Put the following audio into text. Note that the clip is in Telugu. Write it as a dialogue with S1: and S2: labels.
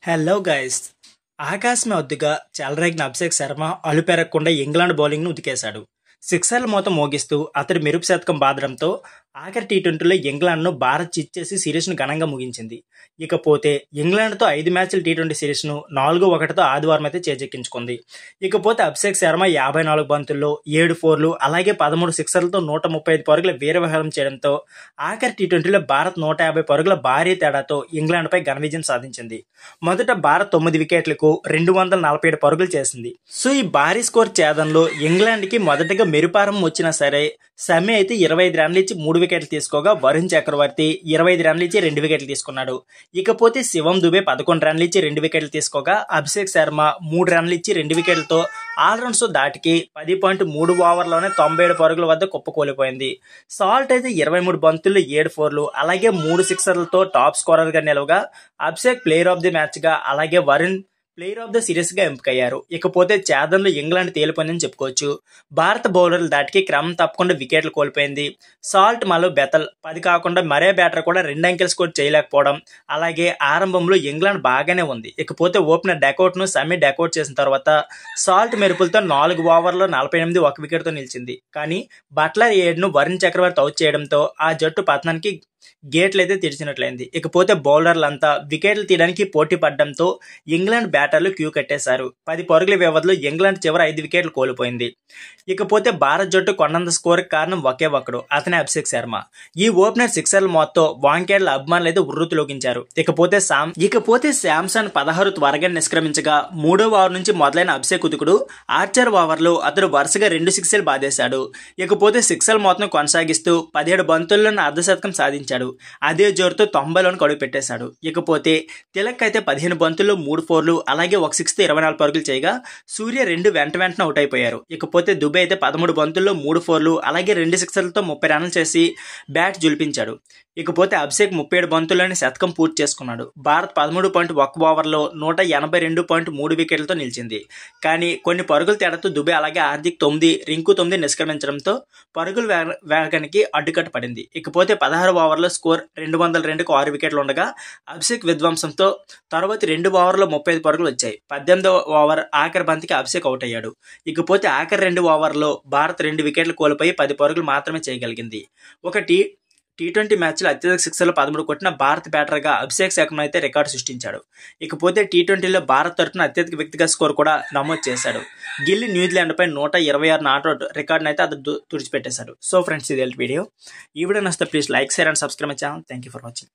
S1: Hello guys. ఆకాశమే అద్దుగా చెలరేగిన అభిషేక్ శర్మ అలుపెరగకుండా ఇంగ్లాండ్ బౌలింగ్ను ఉతికేశాడు. సిక్సర్ల మూత మోగిస్తూ అతడి మెరుపు శతకం బాదడంతో ఆఖరి టీ20లో ఇంగ్లాండ్ను భారత్ చిచ్చేసి సిరీస్ను ఘనంగా ముగించింది. ఇకపోతే ఇంగ్లాండ్తో 5 మ్యాచ్ల టీ20 సిరీస్ను 4-1తో ఆదివారం అయితే చేజెక్కించుకుంది. ఇకపోతే అభిషేక్ శర్మ 54 బంతుల్లో 7 ఫోర్లు అలాగే 13 సిక్సర్లతో 135 పరుగుల వీరవిహారం చేయడంతో ఆఖరి టీ20లో భారత్ 150 పరుగుల భారీ తేడాతో ఇంగ్లాండ్పై ఘన విజయం సాధించింది. మొదట భారత్ 9 వికెట్లకు 247 పరుగులు చేసింది. సో ఈ భారీ స్కోర్ ఛేదంలో ఇంగ్లాండ్కి మొదటగా మెరుపారం వచ్చినా సరే షమి అయితే 25 రన్లు ఇచ్చి 3 వికెట్లు తీసుకోగా వరుణ్ చక్రవర్తి 25 రన్లు ఇచ్చి 2 వికెట్లు తీసుకున్నాడు. ఇకపోతే శివం దుబే 11 రన్లు ఇచ్చి 2 వికెట్లు తీసుకోగా అభిషేక్ శర్మ 3 రన్లు ఇచ్చి 2 వికెట్లతో ఆల్రౌండ్స్ దాటికి 10.3 ఓవర్లోనే 97 పరుగుల వద్ద కుప్పకూలిపోయింది. సాల్ట్ అయితే 23 బంతుల్లో 7 ఫోర్లు అలాగే 3 సిక్సర్లతో టాప్ స్కోరర్గా నిలవగా అభిషేక్ ప్లేయర్ ఆఫ్ ది మ్యాచ్గా అలాగే Varun player of the series గా ఎంపికయ్యారు. ఇకపోతే ఛేదంలో ఇంగ్లాండ్ తేలిపోయిందని చెప్పుకోవచ్చు. భారత బౌలర్లు దాటికి క్రమం తప్పకుండా వికెట్లు కోల్పోయింది. సాల్ట్ మలో బెతల్ 10 కాకుండా మరే బ్యాటర్ కూడా 2 అంకెల స్కోర్ చేయలేకపోవడం, అలాగే ఆరంభంలో ఇంగ్లాండ్ బాగానే ఉంది. ఇకపోతే ఓపెనర్ డకౌట్ ను షమి డకౌట్ చేసిన తర్వాత సాల్ట్ మెరుపులతో 4 ఓవర్లో 48 1 వికెట్తో నిలిచింది. కానీ బట్లర్ 7ను వరుణ్ చక్రవర్తి అవుట్ చేయడంతో ఆ జట్టు పతనానికి గేట్లు అయితే తెరిచినట్లయింది. ఇకపోతే బౌలర్లంతా వికెట్లు తీయడానికి పోటీ పడడంతో ఇంగ్లాండ్ బ్యాటర్లు క్యూ కట్టేశారు. 10 పరుగుల వ్యవధిలో ఇంగ్లాండ్ చివరి 5 వికెట్లు కోల్పోయింది. ఇకపోతే భారత్ జట్టు కొన్నంత స్కోర్ కారణం ఒకే ఒక్కడు, అతనే అభిషేక్ శర్మ. ఈ ఓపెనర్ సిక్సర్ల మొత్తం వాంకేడ్ల అభిమానులు అయితే ఉర్రూతులోకించారు. ఇకపోతే శాంసన్ 16 త్వరగా నిష్క్రమించగా 3వ ఓవర్ నుంచి మొదలైన అభిషేక్ ఉతుకుడు ఆర్చర్ ఓవర్లో అతడు వరుసగా 2 సిక్సర్లు బాధేశాడు. ఇకపోతే సిక్సర్ల మొత్తం కొనసాగిస్తూ 17 బంతుల్లోనే అర్ధశతకం సాధించాడు. అదే జోరుతో 90లోకి అడుగు పెట్టేశాడు. ఇకపోతే తిలక్ అయితే 15 బంతుల్లో 3 ఫోర్లు అలాగే 1 సిక్స్తో 24 పరుగులు చేయగా సూర్య 2 వెంటనే అవుట్ అయిపోయారు. ఇకపోతే దుబే అయితే 13 బంతుల్లో 3 ఫోర్లు అలాగే 2 సిక్సర్లతో 30 రన్లు చేసి బ్యాట్ జులిపించాడు. ఇకపోతే అభిషేక్ 37 బంతుల్లోనే శతకం పూర్తి చేసుకున్నాడు. భారత్ 13.1 ఓవర్లో 182.3 వికెట్లతో నిలిచింది. కానీ కొన్ని పరుగుల తేడాతో దుబే అలాగే హార్దిక్ 9, రింకు 9 నిష్క్రమించడంతో పరుగుల వేగానికి అడ్డుకట్ట పడింది. ఇకపోతే 16 ఓవర్లో స్కోర్ 202కు 6 వికెట్లు ఉండగా అభిషేక్ విధ్వంసంతో తర్వాత 2 ఓవర్లో 35 పరుగులు వచ్చాయి. 18వ ఓవర్ ఆఖరి బంతికి అభిషేక్ అవుట్ అయ్యాడు. ఇకపోతే ఆఖరి 2 ఓవర్లో భారత్ 2 వికెట్లు కోల్పోయి 10 పరుగులు మాత్రమే చేయగలిగింది. ఒక టీ20 మ్యాచ్లో అత్యధిక సిక్సర్లు 13 కొట్టిన భారత బ్యాటర్గా అభిషేక్ శర్మ అయితే రికార్డు సృష్టించాడు. ఇకపోతే టీ20లో భారత్ తరఫున అత్యధిక వ్యక్తిగత స్కోర్ కూడా నమోదు చేశాడు. గిల్లీ న్యూజిలాండ్పై 126 నాట్అవుట్ రికార్డును అయితే అతను తుడిచిపెట్టేశాడు. సో ఫ్రెండ్స్, ఇది వీడియో. ఈ వీడియో నచ్చితే please like, share and subscribe my channel. Thank you for watching.